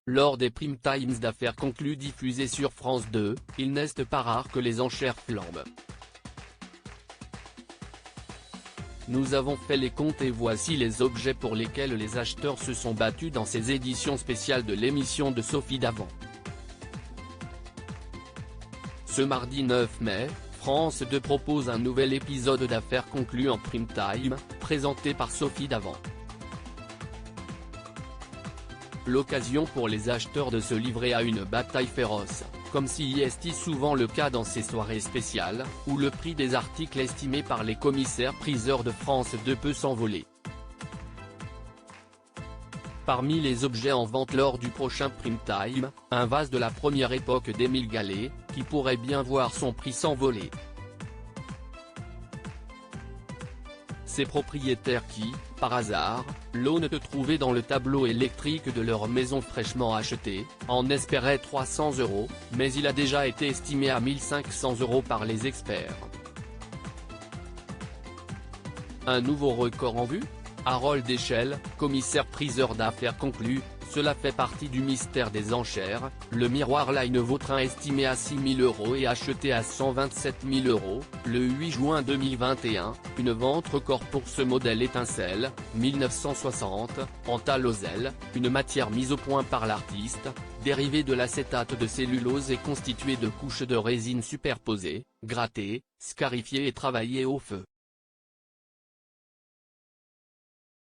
Lors des prime times d'affaires conclues diffusées sur France 2, il n'est pas rare que les enchères flambent. Nous avons fait les comptes et voici les objets pour lesquels les acheteurs se sont battus dans ces éditions spéciales de l'émission de Sophie Davant. Ce mardi 9 mai, France 2 propose un nouvel épisode d'affaires conclues en prime time, présenté par Sophie Davant. L'occasion pour les acheteurs de se livrer à une bataille féroce, comme si est souvent le cas dans ces soirées spéciales, où le prix des articles estimés par les commissaires-priseurs de France 2 peut s'envoler. Parmi les objets en vente lors du prochain prime time, un vase de la première époque d'Émile Gallé, qui pourrait bien voir son prix s'envoler. Ces propriétaires qui, par hasard, l'ont trouvé dans le tableau électrique de leur maison fraîchement achetée, en espéraient 300 €, mais il a déjà été estimé à 1 500 € par les experts. Un nouveau record en vue ? Harold Echelle, commissaire-priseur d'affaires conclu, cela fait partie du mystère des enchères. Le miroir Line Vautrin estimé à 6 000 € et acheté à 127 000 €, le 8 juin 2021, une vente record pour ce modèle étincelle, 1960, en tallozelle, une matière mise au point par l'artiste, dérivée de l'acétate de cellulose et constituée de couches de résine superposées, grattées, scarifiées et travaillées au feu.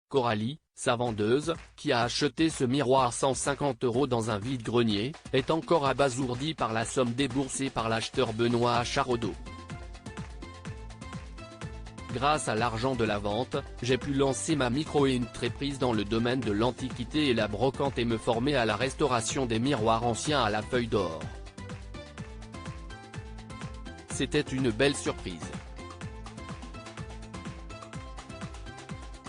Coralie, sa vendeuse, qui a acheté ce miroir 150 € dans un vide-grenier, est encore abasourdie par la somme déboursée par l'acheteur Benoît Acharodo. Grâce à l'argent de la vente, j'ai pu lancer ma micro-entreprise dans le domaine de l'antiquité et la brocante et me former à la restauration des miroirs anciens à la feuille d'or. C'était une belle surprise.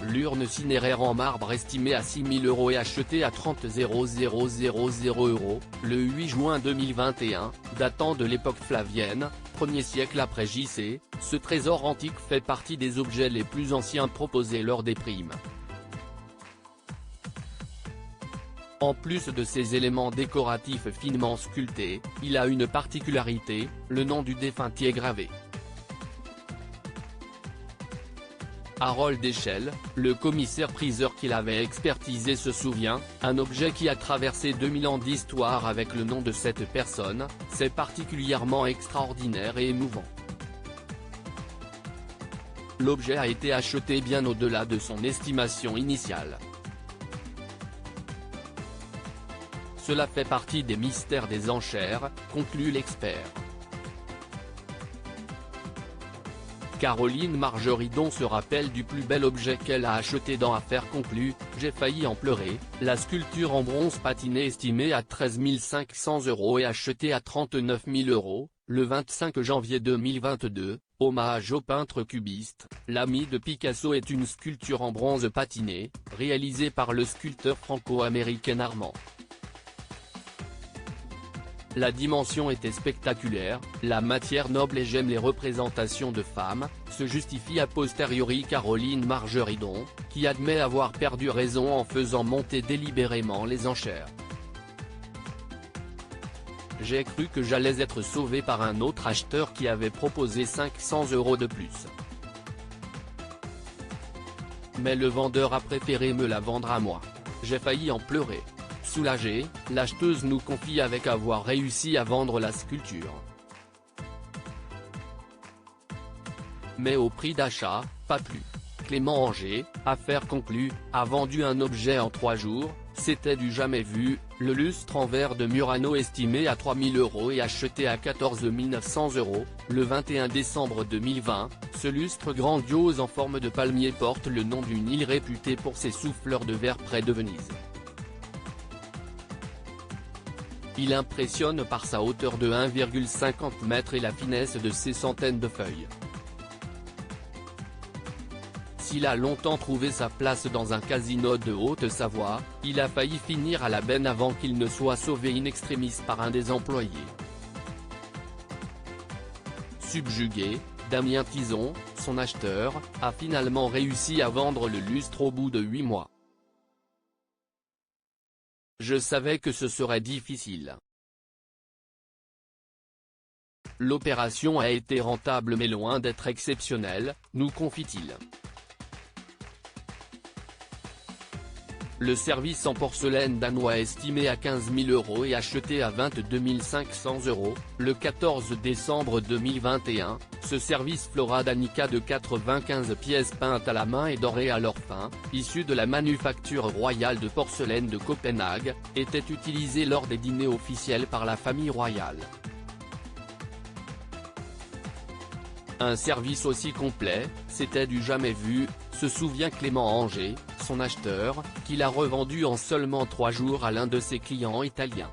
L'urne cinéraire en marbre estimée à 6 000 € et achetée à 30 000 €, le 8 juin 2021, datant de l'époque flavienne, 1er siècle après JC, ce trésor antique fait partie des objets les plus anciens proposés lors des primes. En plus de ces éléments décoratifs finement sculptés, il a une particularité, le nom du défunt y est gravé. Harold Echelle, le commissaire-priseur qui l'avait expertisé se souvient, un objet qui a traversé 2000 ans d'histoire avec le nom de cette personne, c'est particulièrement extraordinaire et émouvant. L'objet a été acheté bien au-delà de son estimation initiale. Cela fait partie des mystères des enchères, conclut l'expert. Caroline Margeridon se rappelle du plus bel objet qu'elle a acheté dans Affaires conclues, j'ai failli en pleurer, la sculpture en bronze patiné estimée à 13 500 € et achetée à 39 000 €, le 25 janvier 2022, hommage au peintre cubiste. L'ami de Picasso est une sculpture en bronze patiné, réalisée par le sculpteur franco-américain Armand. La dimension était spectaculaire, la matière noble et j'aime les représentations de femmes, se justifie a posteriori Caroline Margeridon, qui admet avoir perdu raison en faisant monter délibérément les enchères. J'ai cru que j'allais être sauvé par un autre acheteur qui avait proposé 500 € de plus. Mais le vendeur a préféré me la vendre à moi. J'ai failli en pleurer. Soulagée, l'acheteuse nous confie avec avoir réussi à vendre la sculpture. Mais au prix d'achat, pas plus. Clément Anger, Affaires conclues, a vendu un objet en 3 jours, c'était du jamais vu, le lustre en verre de Murano estimé à 3 000 € et acheté à 14 900 €, le 21 décembre 2020, ce lustre grandiose en forme de palmier porte le nom d'une île réputée pour ses souffleurs de verre près de Venise. Il impressionne par sa hauteur de 1,50 m et la finesse de ses centaines de feuilles. S'il a longtemps trouvé sa place dans un casino de Haute-Savoie, il a failli finir à la benne avant qu'il ne soit sauvé in extremis par un des employés. Subjugué, Damien Tison, son acheteur, a finalement réussi à vendre le lustre au bout de 8 mois. Je savais que ce serait difficile. L'opération a été rentable mais loin d'être exceptionnelle, nous confie-t-il. Le service en porcelaine danois estimé à 15 000 € et acheté à 22 500 €, le 14 décembre 2021, ce service Flora Danica de 95 pièces peintes à la main et dorées à leur fin, issu de la manufacture royale de porcelaine de Copenhague, était utilisé lors des dîners officiels par la famille royale. Un service aussi complet, c'était du jamais vu, se souvient Clément Anger, son acheteur, qui l'a revendu en seulement 3 jours à l'un de ses clients italiens.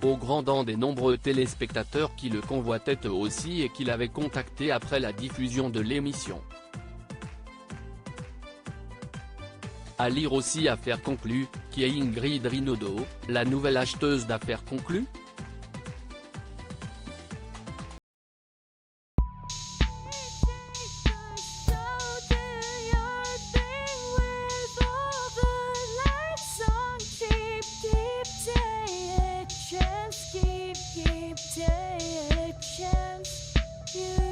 Au grand dam des nombreux téléspectateurs qui le convoitaient eux aussi et qui l'avaient contacté après la diffusion de l'émission. À lire aussi Affaires conclues, qui est Ingrid Rinaudot, la nouvelle acheteuse d'Affaires conclues. Keep taking a chance. You